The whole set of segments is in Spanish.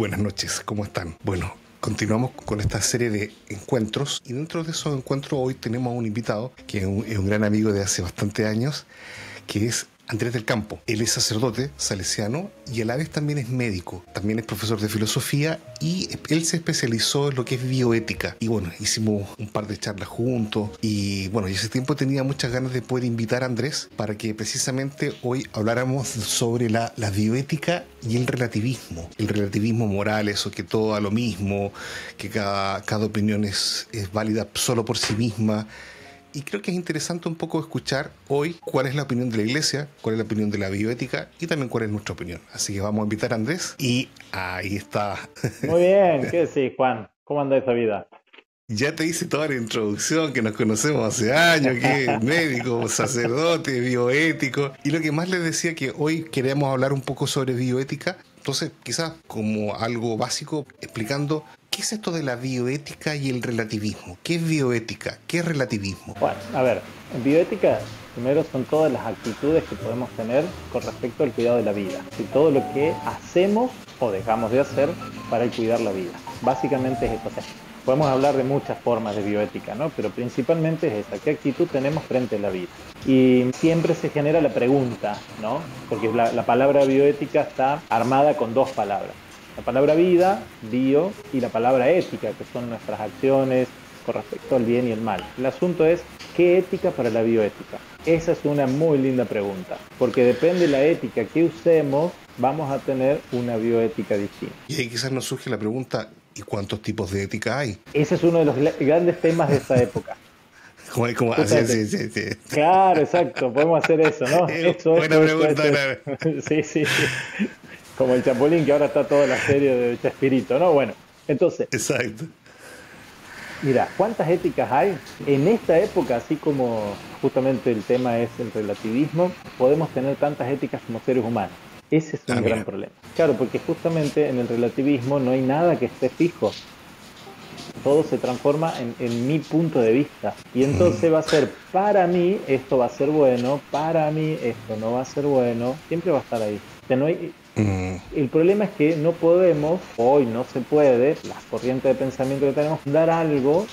Buenas noches, ¿cómo están? Bueno, continuamos con esta serie de encuentros y dentro de esos encuentros hoy tenemos a un invitado que es un gran amigo de hace bastante años, que es Andrés del Campo. Él es sacerdote salesiano y a la vez también es médico, también es profesor de filosofía y él se especializó en lo que es bioética. Y bueno, hicimos un par de charlas juntos y bueno, y ese tiempo tenía muchas ganas de poder invitar a Andrés para que precisamente hoy habláramos sobre la bioética y el relativismo moral, eso que todo da lo mismo, que cada opinión es válida solo por sí misma. Y creo que es interesante un poco escuchar hoy cuál es la opinión de la Iglesia, cuál es la opinión de la bioética y también cuál es nuestra opinión. Así que vamos a invitar a Andrés y ahí está. Muy bien, ¿qué decís, Juan? ¿Cómo anda esa vida? Ya te hice toda la introducción, que nos conocemos hace años, que es médico, sacerdote, bioético. Y lo que más les decía que hoy queremos hablar un poco sobre bioética. Entonces, quizás como algo básico, explicando qué es esto de la bioética y el relativismo. ¿Qué es bioética? ¿Qué es relativismo? Bueno, a ver, en bioética, primero son todas las actitudes que podemos tener con respecto al cuidado de la vida. Y todo lo que hacemos o dejamos de hacer para cuidar la vida. Básicamente es eso. O sea, podemos hablar de muchas formas de bioética, ¿no? Pero principalmente es esa, ¿qué actitud tenemos frente a la vida? Y siempre se genera la pregunta, ¿no? Porque la palabra bioética está armada con dos palabras. La palabra vida, bio, y la palabra ética, que son nuestras acciones con respecto al bien y el mal. El asunto es, ¿qué ética para la bioética? Esa es una muy linda pregunta, porque depende de la ética que usemos, vamos a tener una bioética distinta. Y ahí quizás nos surge la pregunta, ¿y cuántos tipos de ética hay? Ese es uno de los grandes temas de esta época. Sí, sí, sí. Claro, exacto, podemos hacer eso, ¿no? Buena pregunta, claro. Sí, sí, sí. Como el Chapulín, que ahora está toda la serie de Chespirito, ¿no? Bueno, entonces, Exacto. mira, ¿cuántas éticas hay? En esta época, así como justamente el tema es el relativismo, podemos tener tantas éticas como seres humanos. Ese es un gran problema. Claro, porque justamente en el relativismo no hay nada que esté fijo. Todo se transforma en mi punto de vista. Y entonces va a ser, para mí, esto va a ser bueno, para mí, esto no va a ser bueno, siempre va a estar ahí. O sea, no hay, el problema es que no podemos, hoy no se puede, las corrientes de pensamiento que tenemos, dar algo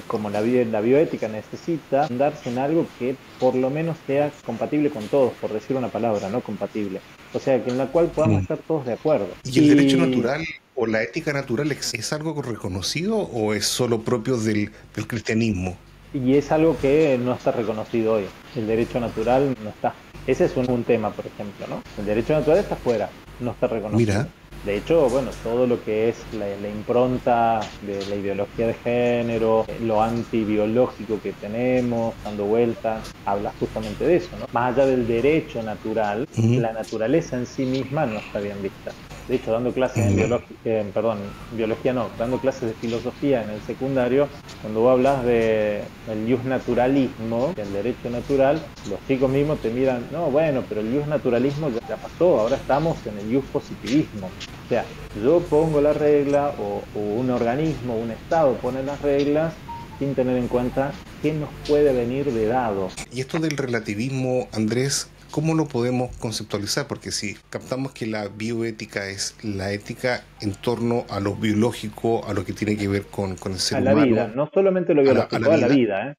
como la bioética necesita, darse en algo que por lo menos sea compatible con todos, por decir una palabra, no compatible. O sea, que en la cual podamos estar todos de acuerdo. ¿Y el derecho natural o la ética natural es algo reconocido o es solo propio del cristianismo? Y es algo que no está reconocido hoy. El derecho natural no está. Ese es un tema, por ejemplo, ¿no? El derecho natural está afuera, no está reconocido. Mira. De hecho, bueno, todo lo que es la impronta de la ideología de género, lo antibiológico que tenemos, dando vueltas, habla justamente de eso, ¿no? Más allá del derecho natural, la naturaleza en sí misma no está bien vista. De hecho, dando clases biología no, dando clases de filosofía en el secundario, cuando vos hablas del justnaturalismo, del derecho natural, los chicos mismos te miran, no, bueno, pero el justnaturalismo ya pasó, ahora estamos en el justpositivismo. O sea, yo pongo la regla o un organismo, un Estado pone las reglas sin tener en cuenta qué nos puede venir de dado. Y esto del relativismo, Andrés, ¿cómo lo podemos conceptualizar? Porque si captamos que la bioética es la ética en torno a lo biológico, a lo que tiene que ver con el ser humano. A la vida, no solamente lo biológico, a la vida, ¿eh?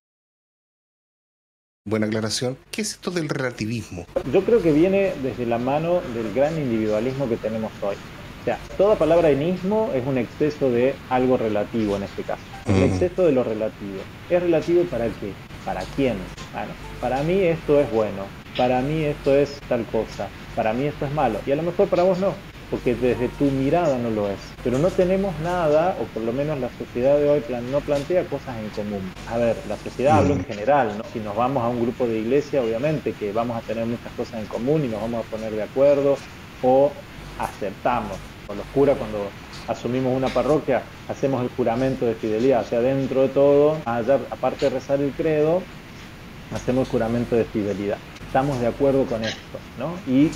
Buena aclaración. ¿Qué es esto del relativismo? Yo creo que viene desde la mano del gran individualismo que tenemos hoy. O sea, toda palabra enismo es un exceso de algo relativo en este caso. El exceso de lo relativo. ¿Es relativo para qué? ¿Para quién? Bueno, para mí esto es bueno, para mí esto es tal cosa, para mí esto es malo. Y a lo mejor para vos no, porque desde tu mirada no lo es. Pero no tenemos nada, o por lo menos la sociedad de hoy no plantea cosas en común. A ver, la sociedad hablo en general, ¿no? Si nos vamos a un grupo de iglesia, obviamente que vamos a tener muchas cosas en común y nos vamos a poner de acuerdo o aceptamos. Con los curas, cuando asumimos una parroquia, hacemos el juramento de fidelidad. O sea, dentro de todo, allá, aparte de rezar el credo, hacemos el juramento de fidelidad. Estamos de acuerdo con esto, ¿no? Y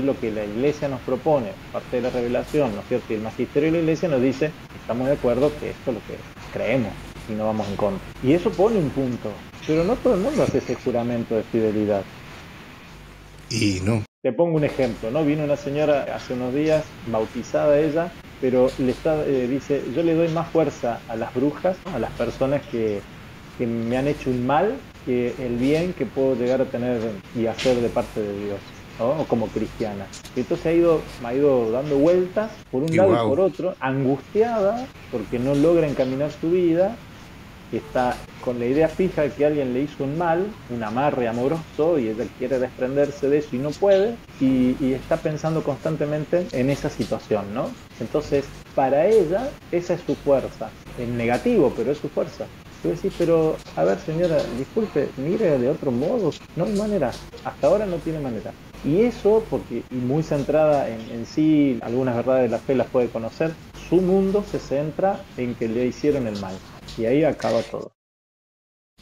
lo que la Iglesia nos propone, parte de la revelación, ¿no es cierto? Y el magisterio de la Iglesia nos dice, estamos de acuerdo que esto es lo que creemos y no vamos en contra. Y eso pone un punto, pero no todo el mundo hace ese juramento de fidelidad. Y no. Te pongo un ejemplo, ¿no? Vino una señora hace unos días, bautizada ella, pero dice, yo le doy más fuerza a las brujas, ¿no? A las personas que me han hecho un mal, que el bien que puedo llegar a tener y hacer de parte de Dios, ¿no? O como cristiana. Y entonces ha ido dando vueltas por un Y lado y por wow. otro, angustiada porque no logra encaminar su vida, está con la idea fija de que alguien le hizo un mal, un amarre amoroso, y ella quiere desprenderse de eso y no puede, y está pensando constantemente en esa situación, ¿no? Entonces, para ella, esa es su fuerza, en negativo, pero es su fuerza. Tú decís, pero, a ver señora, disculpe, mire de otro modo, no hay manera, hasta ahora no tiene manera. Y eso, porque y muy centrada en sí, algunas verdades de la fe las puede conocer, su mundo se centra en que le hicieron el mal. Y ahí acaba todo.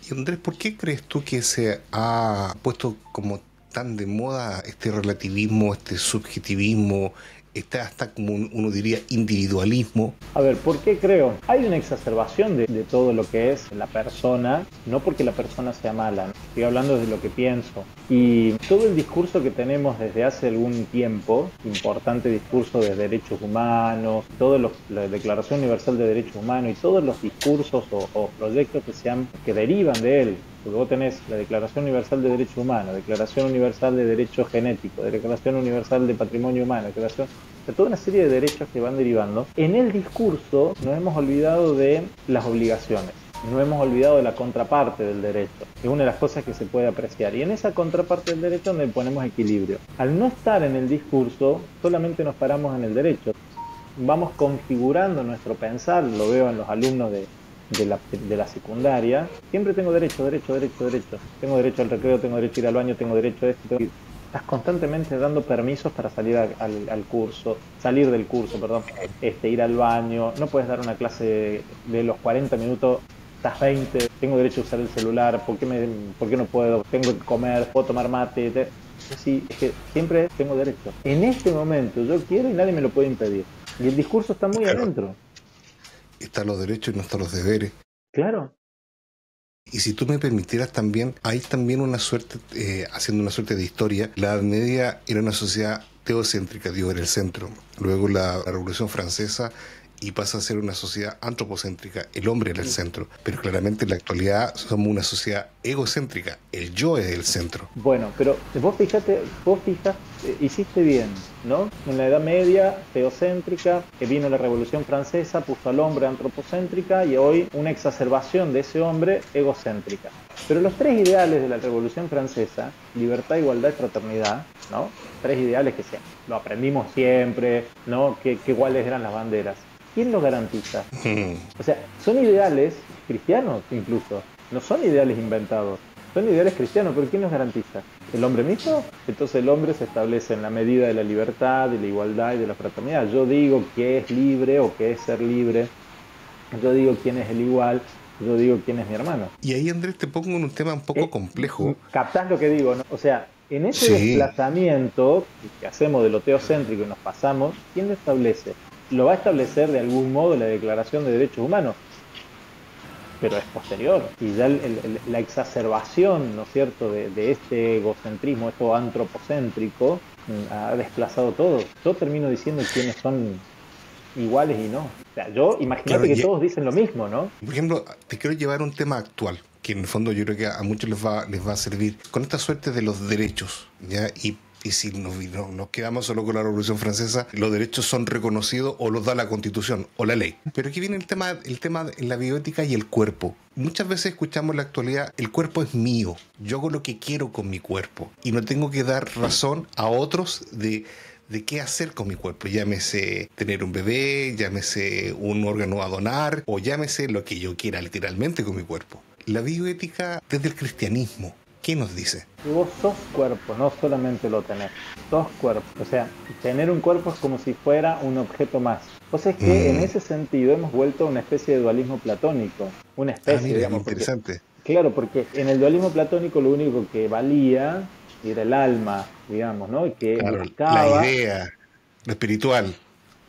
Y Andrés, ¿por qué crees tú que se ha puesto como tan de moda este relativismo, este subjetivismo, este hasta como uno diría individualismo? A ver, ¿por qué creo? Hay una exacerbación de todo lo que es la persona, no porque la persona sea mala, ¿no? Estoy hablando de lo que pienso. Y todo el discurso que tenemos desde hace algún tiempo, importante discurso de derechos humanos, la Declaración Universal de Derechos Humanos y todos los discursos o proyectos que derivan de él, porque vos tenés la Declaración Universal de Derechos Humanos, Declaración Universal de Derechos Genéticos, Declaración Universal de Patrimonio Humano, Declaración de toda una serie de derechos que van derivando. En el discurso nos hemos olvidado de las obligaciones, no hemos olvidado de la contraparte del derecho. Es una de las cosas que se puede apreciar. Y en esa contraparte del derecho donde ponemos equilibrio. Al no estar en el discurso, solamente nos paramos en el derecho. Vamos configurando nuestro pensar, lo veo en los alumnos de la secundaria. Siempre tengo derecho, derecho, derecho, derecho. Tengo derecho al recreo, tengo derecho a ir al baño, tengo derecho a esto. Estás constantemente dando permisos para salir al curso, salir del curso, perdón, ir al baño, no puedes dar una clase de los 40 minutos, estás 20, tengo derecho a usar el celular, ¿por qué no puedo? Tengo que comer, puedo tomar mate, sí, es que siempre tengo derecho. En este momento yo quiero y nadie me lo puede impedir. Y el discurso está Y muy claro, adentro, están los derechos y no están los deberes. claro. Y si tú me permitieras también, hay también una suerte, haciendo una suerte de historia, la Edad Media era una sociedad teocéntrica, Dios era el centro. Luego la Revolución Francesa y pasa a ser una sociedad antropocéntrica, el hombre era el centro. Pero claramente en la actualidad somos una sociedad egocéntrica, el yo es el centro. Bueno, pero hiciste bien, ¿no? En la Edad Media, teocéntrica, que vino la Revolución Francesa, puso al hombre antropocéntrica y hoy una exacerbación de ese hombre egocéntrica. Pero los tres ideales de la Revolución Francesa, libertad, igualdad y fraternidad, ¿no? Tres ideales que lo aprendimos siempre, ¿no? Que cuáles eran las banderas. ¿Quién los garantiza? O sea, son ideales cristianos incluso, no son ideales inventados. Son ideales cristianos, pero ¿quién los garantiza? ¿El hombre mismo? Entonces el hombre se establece en la medida de la libertad, de la igualdad y de la fraternidad. Yo digo que es libre o que es ser libre. Yo digo quién es el igual. Yo digo quién es mi hermano. Y ahí, Andrés, te pongo en un tema un poco complejo. ¿Captás lo que digo, no? O sea, en ese Sí, desplazamiento que hacemos de lo teocéntrico y nos pasamos, ¿quién lo establece? Lo va a establecer de algún modo la Declaración de Derechos Humanos, pero es posterior. Y ya la exacerbación, ¿no es cierto?, de este egocentrismo, esto antropocéntrico, ha desplazado todo. Yo termino diciendo quiénes son iguales y no. O sea, claro, imagínate que todos dicen lo mismo, ¿no? por ejemplo, te quiero llevar a un tema actual, que en el fondo yo creo que a muchos les va a servir, con esta suerte de los derechos, ¿ya? Y si nos quedamos solo con la Revolución Francesa, los derechos son reconocidos o los da la Constitución o la ley. Pero aquí viene el tema de la bioética y el cuerpo. Muchas veces escuchamos en la actualidad, el cuerpo es mío, yo hago lo que quiero con mi cuerpo y no tengo que dar razón a otros de qué hacer con mi cuerpo. Llámese tener un bebé, llámese un órgano a donar o llámese lo que yo quiera literalmente con mi cuerpo. La bioética desde el cristianismo, ¿qué nos dice? Y vos sos cuerpo, no solamente lo tenés, sos cuerpo. O sea, tener un cuerpo es como si fuera un objeto más. O sea, es que en Mm. ese sentido hemos vuelto a una especie de dualismo platónico. Una Ah, especie, mira, qué digamos, porque, interesante. claro, porque en el dualismo platónico lo único que valía era el alma, digamos, ¿no? Y que Claro, la buscaba, idea, lo espiritual.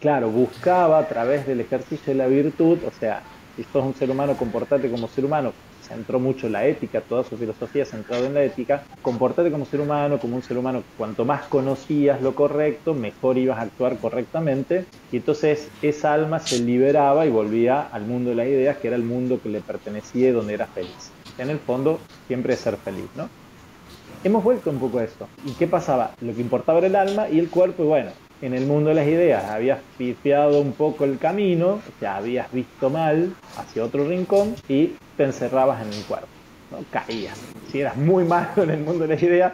claro, buscaba a través del ejercicio de la virtud, o sea, si sos un ser humano, comportate como ser humano, centró mucho la ética, toda su filosofía centrada en la ética, comportarte como ser humano, como un ser humano, cuanto más conocías lo correcto, mejor ibas a actuar correctamente, y entonces esa alma se liberaba y volvía al mundo de las ideas, que era el mundo que le pertenecía y donde era feliz. En el fondo, siempre es ser feliz, ¿no? Hemos vuelto un poco a esto. ¿Y qué pasaba? Lo que importaba era el alma y el cuerpo, y bueno, en el mundo de las ideas habías pifiado un poco el camino, o sea, habías visto mal hacia otro rincón y te encerrabas en el cuerpo, ¿no? Caías. Si eras muy malo en el mundo de las ideas,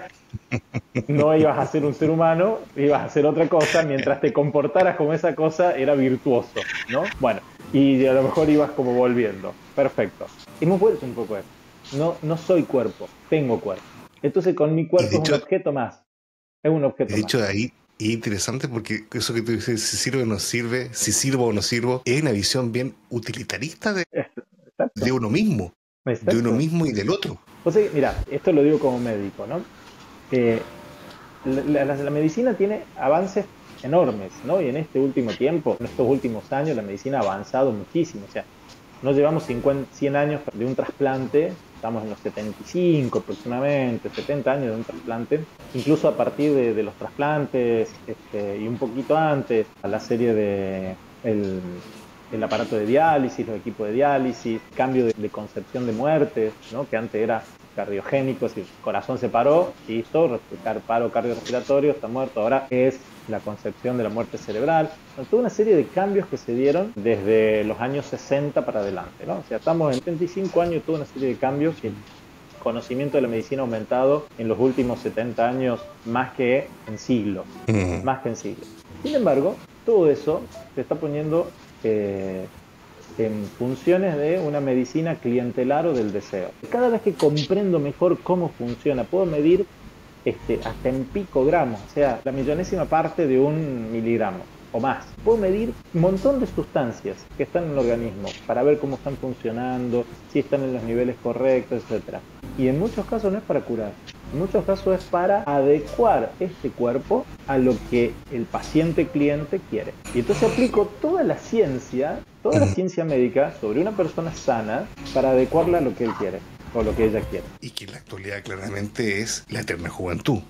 no ibas a ser un ser humano, ibas a hacer otra cosa, mientras te comportaras como esa cosa era virtuoso, ¿no? Bueno, y a lo mejor ibas como volviendo. Perfecto. Hemos vuelto un poco a eso. No, no soy cuerpo, tengo cuerpo. Entonces con mi Y cuerpo es un objeto más. Es un objeto de más. hecho ahí es interesante porque eso que tú dices, si sirve o no sirve, si sirvo o no sirvo, es una visión bien utilitarista Exacto. de uno Exacto. mismo y del otro. O sea, mira, esto lo digo como médico, ¿no? Eh, la medicina tiene avances enormes, ¿no? Y en este último tiempo, en estos últimos años, la medicina ha avanzado muchísimo. O sea, no llevamos 50, 100 años de un trasplante, estamos en los 75 aproximadamente, 70 años de un trasplante, incluso a partir de los trasplantes y un poquito antes, a la serie de el aparato de diálisis, los equipos de diálisis, cambio de concepción de muerte, ¿no? Que antes era cardiogénico, si el corazón se paró, listo, paro cardiorrespiratorio, está muerto, ahora es la concepción de la muerte cerebral, toda una serie de cambios que se dieron desde los años 60 para adelante, ¿no? O sea, estamos en 35 años, toda una serie de cambios y el conocimiento de la medicina ha aumentado en los últimos 70 años más que en siglos, más que en siglos. Sin embargo, todo eso se está poniendo en funciones de una medicina clientelar o del deseo. Cada vez que comprendo mejor cómo funciona, puedo medir hasta en picogramos, o sea, la millonésima parte de un miligramo o más. Puedo medir un montón de sustancias que están en el organismo para ver cómo están funcionando, si están en los niveles correctos, etc. Y en muchos casos no es para curar, en muchos casos es para adecuar este cuerpo a lo que el paciente cliente quiere. Y entonces aplico toda la ciencia médica sobre una persona sana para adecuarla a lo que él quiere o lo que ella quiere. Y que en la actualidad claramente es la eterna juventud.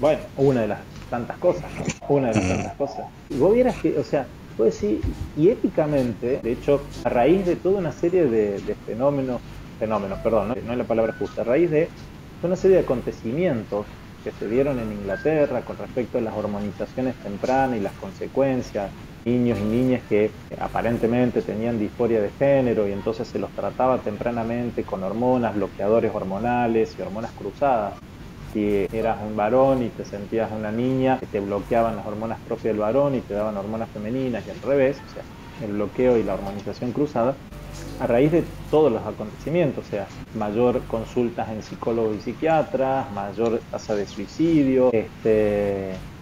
Bueno, una de las tantas cosas, ¿no? Una de las tantas cosas. Y vos vieras que, o sea, puedo decir, y éticamente, de hecho, a raíz de toda una serie de fenómenos, perdón, no es la palabra justa, a raíz de una serie de acontecimientos que se dieron en Inglaterra con respecto a las hormonizaciones tempranas y las consecuencias, niños y niñas que aparentemente tenían disforia de género y entonces se los trataba tempranamente con hormonas, bloqueadores hormonales y hormonas cruzadas. Si eras un varón y te sentías una niña, te bloqueaban las hormonas propias del varón y te daban hormonas femeninas y al revés, o sea, el bloqueo y la hormonización cruzada, a raíz de todos los acontecimientos, o sea, mayor consultas en psicólogos y psiquiatras, mayor tasa de suicidio,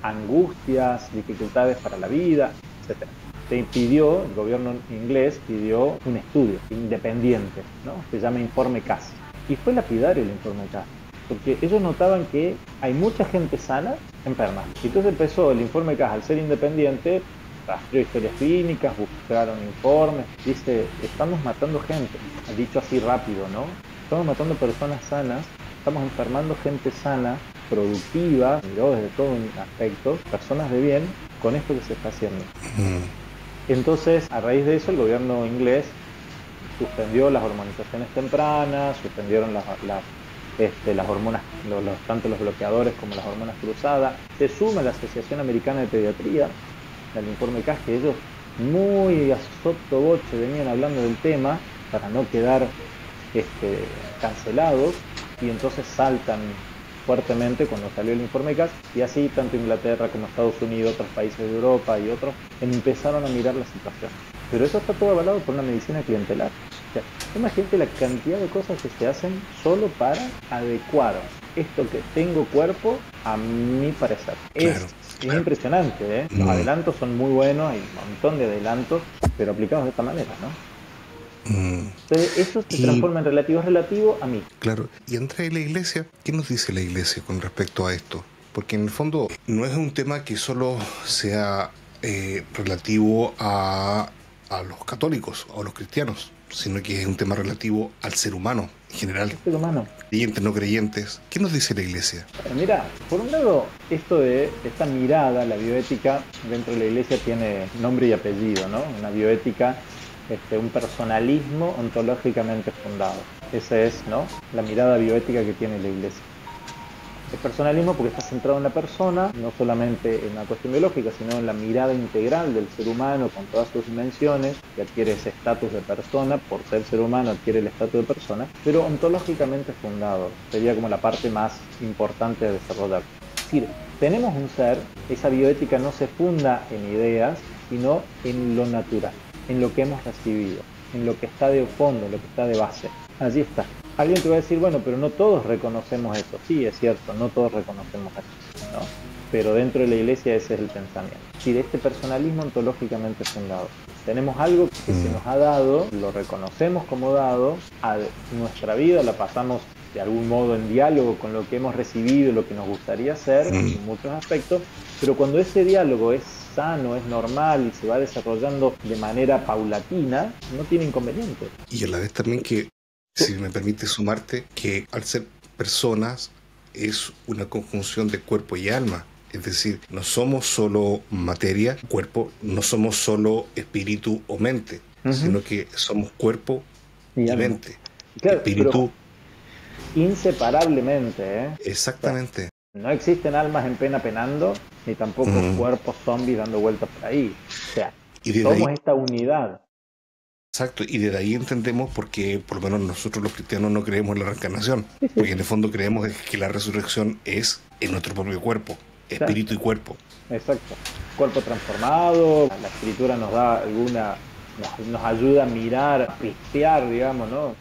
angustias, dificultades para la vida, etc. El gobierno inglés pidió un estudio independiente, ¿no? Se llama Informe Cass. Y fue lapidario el Informe Cass, porque ellos notaban que hay mucha gente sana enferma. Y entonces empezó el Informe Cass, al ser independiente, rastreó historias clínicas, buscaron informes, dice, estamos matando gente, dicho así rápido, ¿no? Estamos matando personas sanas, estamos enfermando gente sana, productiva, miró desde todo un aspecto, personas de bien, con esto que se está haciendo. Entonces, a raíz de eso, el gobierno inglés suspendió las hormonizaciones tempranas, suspendieron las hormonas, tanto los bloqueadores como las hormonas cruzadas. Se suma la Asociación Americana de Pediatría al Informe Cass, que ellos muy a sottovoce venían hablando del tema para no quedar cancelados, y entonces saltan fuertemente cuando salió el Informe Cass, y así tanto Inglaterra como Estados Unidos, otros países de Europa y otros empezaron a mirar la situación. Pero eso está todo avalado por una medicina clientelar. O sea, imagínate la cantidad de cosas que se hacen solo para adecuar esto que tengo cuerpo a mi parecer. Claro. Es impresionante, ¿eh? Los adelantos son muy buenos, hay un montón de adelantos, pero aplicados de esta manera, ¿no? Entonces eso se transforma en relativo a mí. Claro, y entra la iglesia. ¿Qué nos dice la iglesia con respecto a esto? Porque en el fondo no es un tema que solo sea relativo a los católicos o a los cristianos. sino que es un tema relativo al ser humano en general. El ser humano. Creyentes, no creyentes. ¿Qué nos dice la Iglesia? Mira, por un lado, esta mirada, la bioética dentro de la Iglesia tiene nombre y apellido, ¿no? Una bioética, un personalismo ontológicamente fundado. Esa es, ¿no?, la mirada bioética que tiene la Iglesia. El personalismo porque está centrado en la persona, no solamente en la cuestión biológica, sino en la mirada integral del ser humano con todas sus dimensiones, que adquiere ese estatus de persona, por ser ser humano adquiere el estatus de persona, pero ontológicamente fundado, sería como la parte más importante de desarrollar. Es decir, tenemos un ser, esa bioética no se funda en ideas, sino en lo natural, en lo que hemos recibido, en lo que está de fondo, en lo que está de base. Allí está. Alguien te va a decir, bueno, pero no todos reconocemos eso. Sí, es cierto, no todos reconocemos eso, ¿no? Pero dentro de la Iglesia ese es el pensamiento. Y de este personalismo ontológicamente fundado. Tenemos algo que se nos ha dado, lo reconocemos como dado, a nuestra vida la pasamos de algún modo en diálogo con lo que hemos recibido, lo que nos gustaría hacer en muchos aspectos, pero cuando ese diálogo es sano, es normal y se va desarrollando de manera paulatina, no tiene inconveniente. Y a la vez también que, si me permite sumarte, que al ser personas es una conjunción de cuerpo y alma. Es decir, no somos solo materia, cuerpo, no somos solo espíritu o mente, sino que somos cuerpo y mente. Claro, espíritu. Inseparablemente, ¿eh? Exactamente. O sea, no existen almas en pena penando, ni tampoco cuerpos zombies dando vueltas por ahí. O sea, somos esta unidad. Exacto, y desde ahí entendemos por qué, por lo menos nosotros los cristianos, no creemos en la reencarnación. Porque en el fondo creemos que la resurrección es en nuestro propio cuerpo, espíritu y cuerpo. Exacto. Cuerpo transformado, la escritura nos da nos ayuda a mirar, a pispear, digamos, ¿no?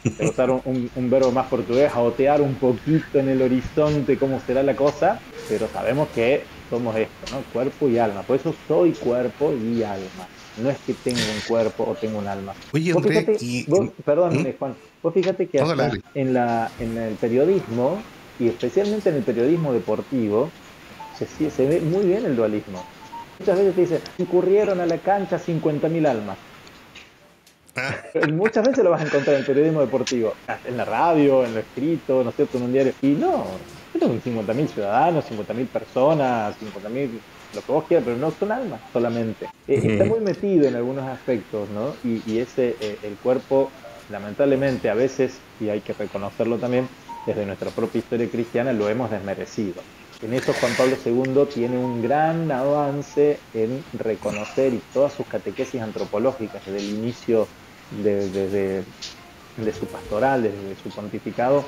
De usar un verbo más portugués, a otear un poquito en el horizonte cómo será la cosa, pero sabemos que somos esto, ¿no? Cuerpo y alma. Por eso soy cuerpo y alma. No es que tengo un cuerpo o tengo un alma. Oye, André, perdón, Juan, vos fíjate que hasta en el periodismo, y especialmente en el periodismo deportivo, se ve muy bien el dualismo. Muchas veces te dicen, concurrieron a la cancha 50.000 almas. Muchas veces lo vas a encontrar en el periodismo deportivo, en la radio, en lo escrito, ¿no es cierto?, en un diario. Y no, son 50.000 ciudadanos, 50.000 personas, 50.000, lo que vos quieras, pero no son almas solamente. Está muy metido en algunos aspectos, ¿no? Y el cuerpo, lamentablemente, a veces, y hay que reconocerlo también, desde nuestra propia historia cristiana lo hemos desmerecido. En eso Juan Pablo II tiene un gran avance en reconocer, y todas sus catequesis antropológicas desde el inicio de su pastoral, desde su pontificado,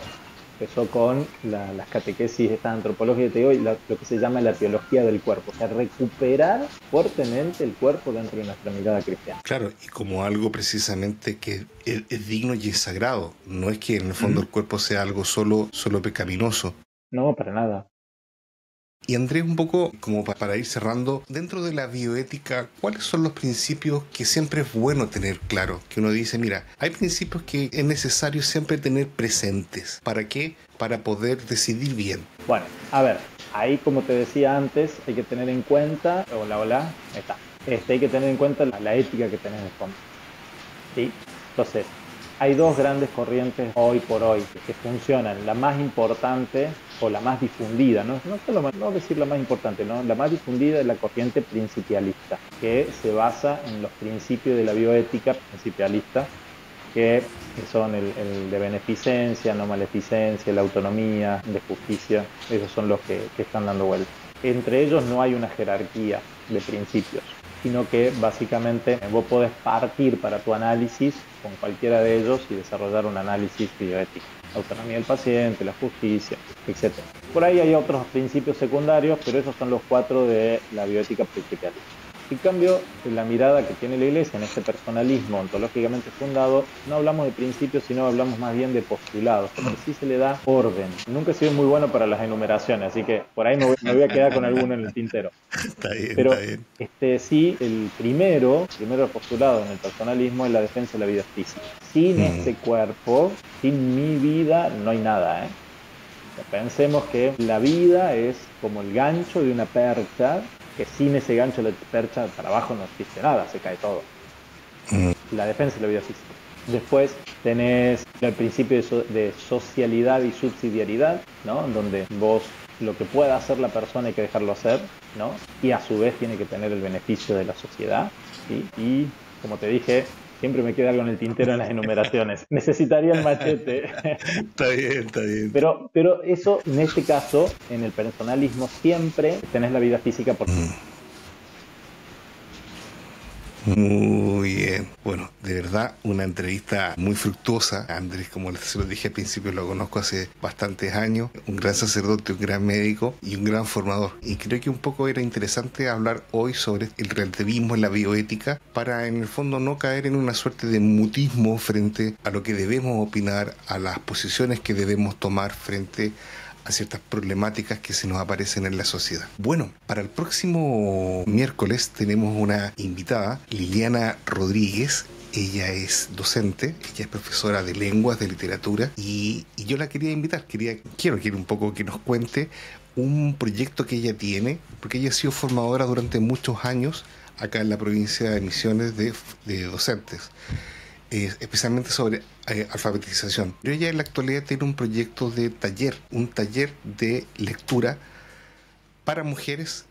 empezó con las catequesis estas antropológicas, te digo, y lo que se llama la teología del cuerpo, o sea, recuperar fuertemente el cuerpo dentro de nuestra mirada cristiana. Claro, y como algo precisamente que es digno y es sagrado, no es que en el fondo el cuerpo sea algo solo pecaminoso. No, para nada. Y Andrés, un poco como para ir cerrando, dentro de la bioética, ¿cuáles son los principios que siempre es bueno tener claro? Que uno dice, mira, hay principios que es necesario siempre tener presentes. ¿Para qué? Para poder decidir bien. Bueno, a ver, ahí como te decía antes, hay que tener en cuenta, hola, ahí está. Hay que tener en cuenta la ética que tenés de fondo. ¿Sí? Entonces, hay dos grandes corrientes hoy por hoy que funcionan. La más importante o la más difundida, no decir la más importante, ¿no? La más difundida es la corriente principialista, que se basa en los principios de la bioética principialista, que son el de beneficencia, no maleficencia, la autonomía, de justicia. Esos son los que están dando vuelta. Entre ellos no hay una jerarquía de principios, sino que básicamente vos podés partir para tu análisis con cualquiera de ellos y desarrollar un análisis bioético. La autonomía del paciente, la justicia, etc. Por ahí hay otros principios secundarios, pero esos son los 4 de la bioética principialista. En cambio, en la mirada que tiene la Iglesia en este personalismo ontológicamente fundado, no hablamos de principios, sino hablamos más bien de postulados, porque sí se le da orden. Nunca he sido muy bueno para las enumeraciones, así que por ahí me voy a quedar con alguno en el tintero. Está bien, pero está bien. Sí, el primero postulado en el personalismo es la defensa de la vida física. Sin este cuerpo, sin mi vida, no hay nada, ¿eh? Pensemos que la vida es como el gancho de una percha, que sin ese gancho de la percha para abajo no existe nada, se cae todo. La defensa de la vida física. Después tenés el principio de socialidad y subsidiariedad, ¿no? Donde vos lo que pueda hacer la persona hay que dejarlo hacer, ¿no? Y a su vez tiene que tener el beneficio de la sociedad, ¿sí? Y como te dije, siempre me queda algo en el tintero en las enumeraciones. Necesitaría el machete. Está bien, está bien. Pero eso, en este caso, en el personalismo, siempre tenés la vida física por... Muy bien. Bueno, de verdad, una entrevista muy fructuosa. Andrés, como se lo dije al principio, lo conozco hace bastantes años. Un gran sacerdote, un gran médico y un gran formador. Y creo que un poco era interesante hablar hoy sobre el relativismo en la bioética para, en el fondo, no caer en una suerte de mutismo frente a lo que debemos opinar, a las posiciones que debemos tomar frente a ciertas problemáticas que se nos aparecen en la sociedad. Bueno, para el próximo miércoles tenemos una invitada, Liliana Rodríguez. Ella es docente, ella es profesora de lenguas, de literatura, y yo la quería invitar, quiero un poco que nos cuente un proyecto que ella tiene, porque ella ha sido formadora durante muchos años acá en la provincia de Misiones de docentes, especialmente sobre alfabetización. Pero ella en la actualidad tiene un proyecto de taller, un taller de lectura para mujeres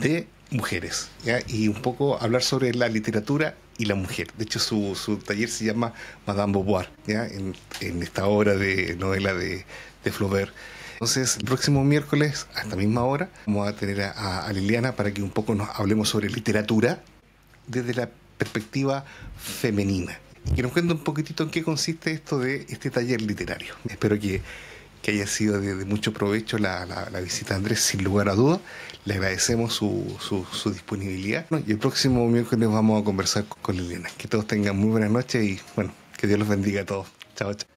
de mujeres, ¿ya? Y un poco hablar sobre la literatura y la mujer. De hecho, su taller se llama Madame Beauvoir, ¿ya? En esta obra de novela de Flaubert. Entonces, el próximo miércoles, a esta misma hora, vamos a tener a Liliana para que un poco nos hablemos sobre literatura desde la perspectiva femenina. Y que nos cuente un poquitito en qué consiste esto de este taller literario. Espero que haya sido de mucho provecho la visita de Andrés, sin lugar a dudas. Le agradecemos su disponibilidad. Y el próximo miércoles vamos a conversar con Liliana. Que todos tengan muy buenas noches y, bueno, que Dios los bendiga a todos. Chao, chao.